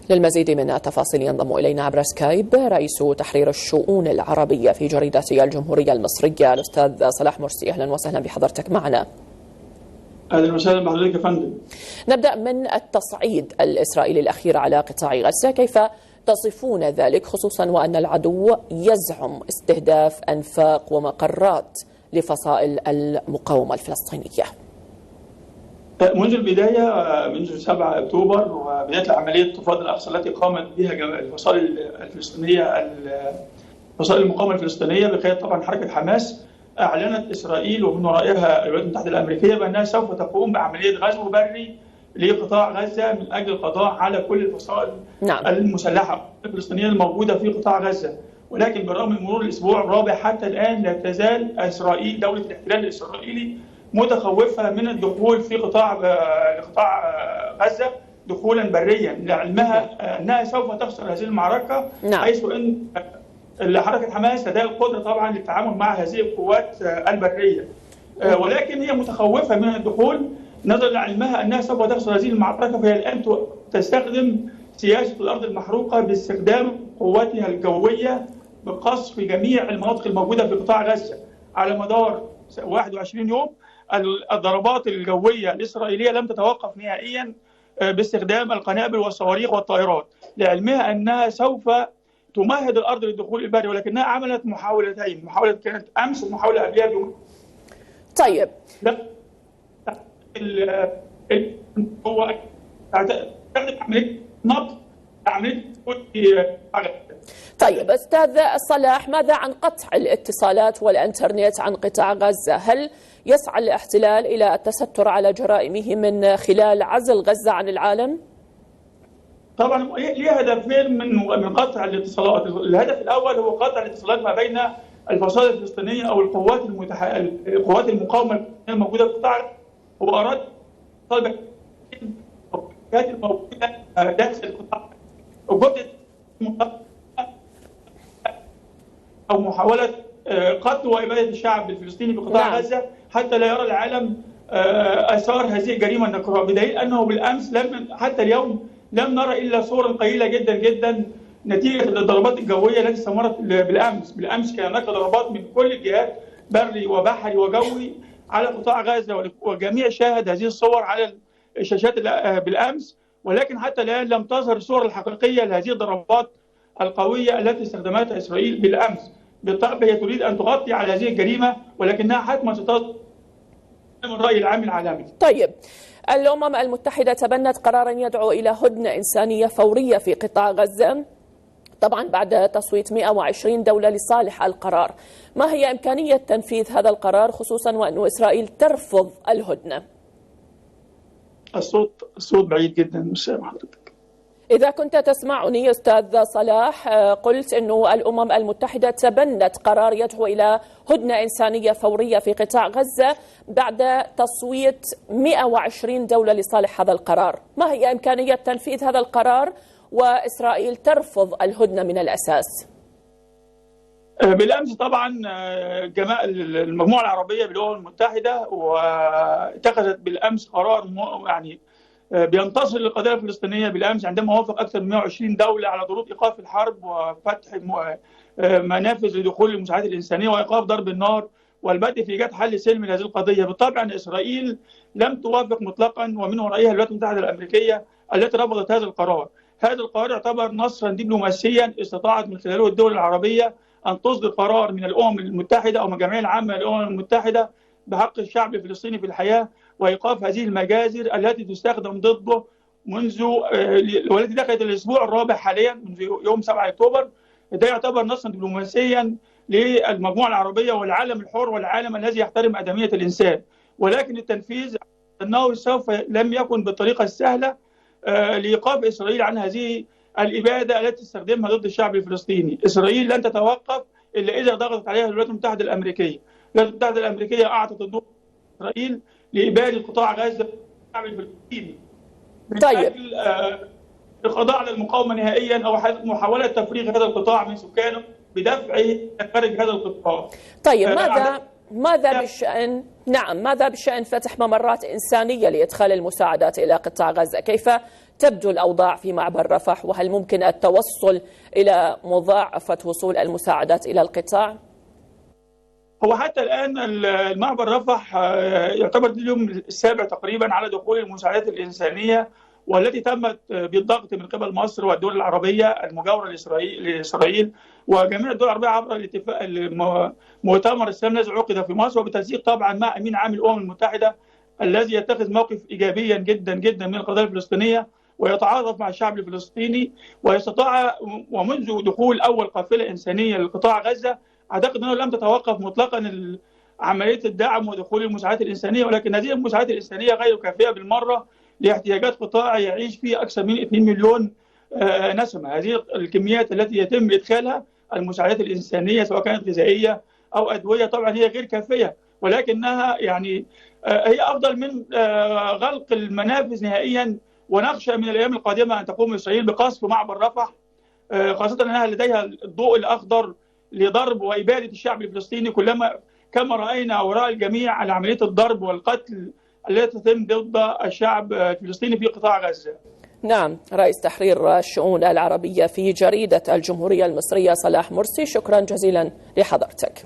للمزيد من التفاصيل ينضم إلينا عبر سكايب رئيس تحرير الشؤون العربية في جريدة الجمهورية المصرية الأستاذ صلاح مرسي. أهلا وسهلا بحضرتك معنا. اهلا وسهلا بحضرتك يا فندم. نبدأ من التصعيد الإسرائيلي الأخير على قطاع غزة، كيف تصفون ذلك خصوصا وأن العدو يزعم استهداف أنفاق ومقرات لفصائل المقاومة الفلسطينية؟ منذ البداية، منذ 7 أكتوبر وبداية عملية طوفان الأقصى التي قامت بها الفصائل الفلسطينية، فصائل المقاومة الفلسطينية بقيادة طبعا حركة حماس، أعلنت إسرائيل ومن ورائها الولايات المتحدة الأمريكية بأنها سوف تقوم بعملية غزو بري لقطاع غزة من أجل القضاء على كل الفصائل المسلحة الفلسطينية الموجودة في قطاع غزة. ولكن بالرغم من مرور الأسبوع الرابع حتى الآن لا تزال إسرائيل دولة الاحتلال الإسرائيلي متخوفة من الدخول في قطاع غزة دخولا بريا، لعلمها أنها سوف تخسر هذه المعركة، حيث أن حركة حماس لديها القدرة طبعا للتعامل مع هذه القوات البرية، ولكن هي متخوفة من الدخول نظرا لعلمها أنها سوف تخسر هذه المعركة. فهي الآن تستخدم سياسة الأرض المحروقة باستخدام قواتها الجوية بقصف جميع المناطق الموجودة في قطاع غزة على مدار 21 يوم. الضربات الجوية الإسرائيلية لم تتوقف نهائيا باستخدام القنابل والصواريخ والطائرات، لعلمها أنها سوف تمهد الأرض للدخول البري، ولكنها عملت محاولتين، محاولة كانت أمس ومحاولة قبلها بيوم. طيب هو تستخدم عملية نبض، عملية. طيب أستاذ صلاح، ماذا عن قطع الاتصالات والإنترنت عن قطاع غزة؟ هل يسعى الاحتلال إلى التستر على جرائمه من خلال عزل غزة عن العالم؟ طبعا ليه هدفين من قطع الاتصالات. الهدف الأول هو قطع الاتصالات ما بين الفصائل الفلسطينية أو القوات المقاومة الموجودة في القطاع. هو أراد طلب الموجودة داخل القطاع أو محاولة قتل وإبادة الشعب الفلسطيني في قطاع غزة حتى لا يرى العالم آثار هذه الجريمة النكراء، بدليل أنه بالأمس حتى اليوم لم نرى إلا صورا قليلة جدا جدا نتيجة الضربات الجوية التي استمرت بالأمس كان هناك ضربات من كل الجهات، بري وبحري وجوي، على قطاع غزة، والجميع شاهد هذه الصور على الشاشات بالأمس. ولكن حتى الآن لم تظهر الصور الحقيقية لهذه الضربات القوية التي استخدمتها إسرائيل بالأمس. بالطبع هي تريد أن تغطي على هذه الجريمة، ولكنها حتما ستظهر من الرأي العام العالمي. طيب، الأمم المتحدة تبنت قرارا يدعو إلى هدنة إنسانية فورية في قطاع غزة، طبعا بعد تصويت 120 دولة لصالح القرار. ما هي إمكانية تنفيذ هذا القرار خصوصا وأن إسرائيل ترفض الهدنة؟ الصوت بعيد جدا، مش سامع حضرتك. إذا كنت تسمعني أستاذ صلاح، قلت أنه الأمم المتحدة تبنت قرار يدعو إلى هدنة إنسانية فورية في قطاع غزة بعد تصويت 120 دولة لصالح هذا القرار. ما هي إمكانية تنفيذ هذا القرار وإسرائيل ترفض الهدنة من الأساس؟ بالأمس طبعا المجموعة العربية بالأمم المتحدة واتخذت بالأمس قرار يعني بينتصر للقضية الفلسطينية بالأمس، عندما وافق أكثر من 120 دولة على ضروره إيقاف الحرب وفتح منافذ لدخول المساعدات الإنسانية وإيقاف ضرب النار والبدء في إيجاد حل سلمي لهذه القضية. بالطبع إسرائيل لم توافق مطلقا، ومن ورائها الولايات المتحدة الأمريكية التي رفضت هذا القرار. هذا القرار يعتبر نصرا دبلوماسيا استطاعت من خلاله الدول العربية أن تصدر قرار من الأمم المتحدة أو الجمعية العامة للأمم المتحدة بحق الشعب الفلسطيني في الحياة وإيقاف هذه المجازر التي تستخدم ضده منذ والتي دخلت الأسبوع الرابع حاليا منذ يوم 7 أكتوبر. ده يعتبر نصرا دبلوماسيا للمجموعة العربية والعالم الحر والعالم الذي يحترم أدمية الإنسان. ولكن التنفيذ أنه سوف لم يكن بالطريقة السهلة لإيقاف إسرائيل عن هذه الإبادة التي تستخدمها ضد الشعب الفلسطيني. إسرائيل لن تتوقف إلا إذا ضغطت عليها الولايات المتحدة الأمريكية. الولايات المتحدة الأمريكية أعطت الضوء إسرائيل لإبادة قطاع غزة الشعب الفلسطيني من أجل القضاء على المقاومة نهائيا أو محاولة تفريغ هذا القطاع من سكانه بدفعه خارج هذا القطاع. طيب ماذا بشأن فتح ممرات إنسانية لإدخال المساعدات إلى قطاع غزة؟ كيف تبدو الأوضاع في معبر رفح؟ وهل ممكن التوصل إلى مضاعفة وصول المساعدات إلى القطاع؟ هو حتى الآن المعبر رفح يعتبر اليوم السابع تقريبا على دخول المساعدات الإنسانية، والتي تمت بالضغط من قبل مصر والدول العربية المجاورة لإسرائيل وجميع الدول العربية عبر الاتفاق المؤتمر السلام الذي عقد في مصر، وبالتنسيق طبعا مع أمين عام الأمم المتحدة الذي يتخذ موقف إيجابيا جدا جدا من القضية الفلسطينية ويتعاطف مع الشعب الفلسطيني، ويستطاع ومنذ دخول أول قافلة إنسانية لقطاع غزة أعتقد أنه لم تتوقف مطلقا عملية الدعم ودخول المساعدات الإنسانية، ولكن هذه المساعدات الإنسانية غير كافية بالمرة لاحتياجات قطاع يعيش فيه أكثر من 2 مليون نسمة. هذه الكميات التي يتم إدخالها المساعدات الإنسانية سواء كانت غذائية أو أدوية طبعا هي غير كافية، ولكنها يعني هي أفضل من غلق المنافذ نهائيا، ونخشى من الأيام القادمة أن تقوم إسرائيل بقصف معبر رفح، خاصة أنها لديها الضوء الأخضر لضرب وإبادة الشعب الفلسطيني كما رأينا وراء الجميع على عملية الضرب والقتل التي تتم ضد الشعب الفلسطيني في قطاع غزة. نعم، رئيس تحرير الشؤون العربية في جريدة الجمهورية المصرية صلاح مرسي، شكرا جزيلا لحضرتك.